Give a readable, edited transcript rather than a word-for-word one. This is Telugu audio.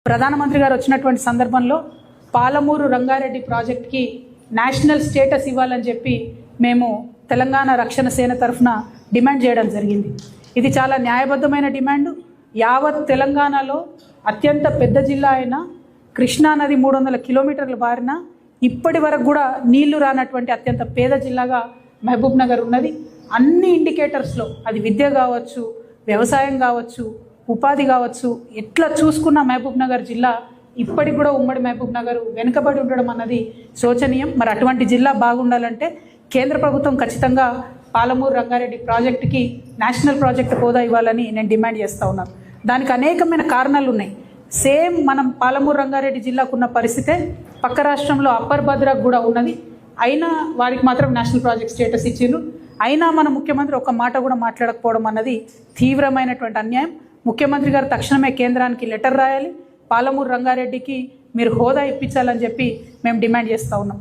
ప్రధానమంత్రి గారు వచ్చినటువంటి సందర్భంలో పాలమూరు రంగారెడ్డి ప్రాజెక్ట్కి నేషనల్ స్టేటస్ ఇవ్వాలని చెప్పి మేము తెలంగాణ రక్షణ సేన తరఫున డిమాండ్ చేయడం జరిగింది. ఇది చాలా న్యాయబద్ధమైన డిమాండు. యావత్ తెలంగాణలో అత్యంత పెద్ద జిల్లా అయిన కృష్ణానది 300 కిలోమీటర్ల బారిన ఇప్పటి వరకు కూడా నీళ్లు రానటువంటి అత్యంత పేద జిల్లాగా మహబూబ్ నగర్ ఉన్నది. అన్ని ఇండికేటర్స్లో అది విద్య కావచ్చు, వ్యవసాయం కావచ్చు, ఉపాధి కావచ్చు, ఎట్లా చూసుకున్న మహబూబ్ నగర్ జిల్లా ఇప్పటికి కూడా ఉమ్మడి మహబూబ్ నగర్ వెనుకబడి ఉండడం అన్నది శోచనీయం. మరి అటువంటి జిల్లా బాగుండాలంటే కేంద్ర ప్రభుత్వం ఖచ్చితంగా పాలమూరు రంగారెడ్డి ప్రాజెక్టుకి నేషనల్ ప్రాజెక్ట్ హోదా ఇవ్వాలని నేను డిమాండ్ చేస్తూ ఉన్నాను. దానికి అనేకమైన కారణాలు ఉన్నాయి. సేమ్ మనం పాలమూరు రంగారెడ్డి జిల్లాకు ఉన్న పరిస్థితే పక్క రాష్ట్రంలో అప్పర్ భద్రాకు కూడా ఉన్నది. అయినా వారికి మాత్రం నేషనల్ ప్రాజెక్ట్ స్టేటస్ ఇచ్చిండ్రు. అయినా మన ముఖ్యమంత్రి ఒక మాట కూడా మాట్లాడకపోవడం అన్నది తీవ్రమైనటువంటి అన్యాయం. ముఖ్యమంత్రి గారు తక్షణమే కేంద్రానికి లెటర్ రాయాలి. పాలమూరు రంగారెడ్డికి మీరు హోదా ఇప్పించాలని చెప్పి మేము డిమాండ్ చేస్తూ ఉన్నాం.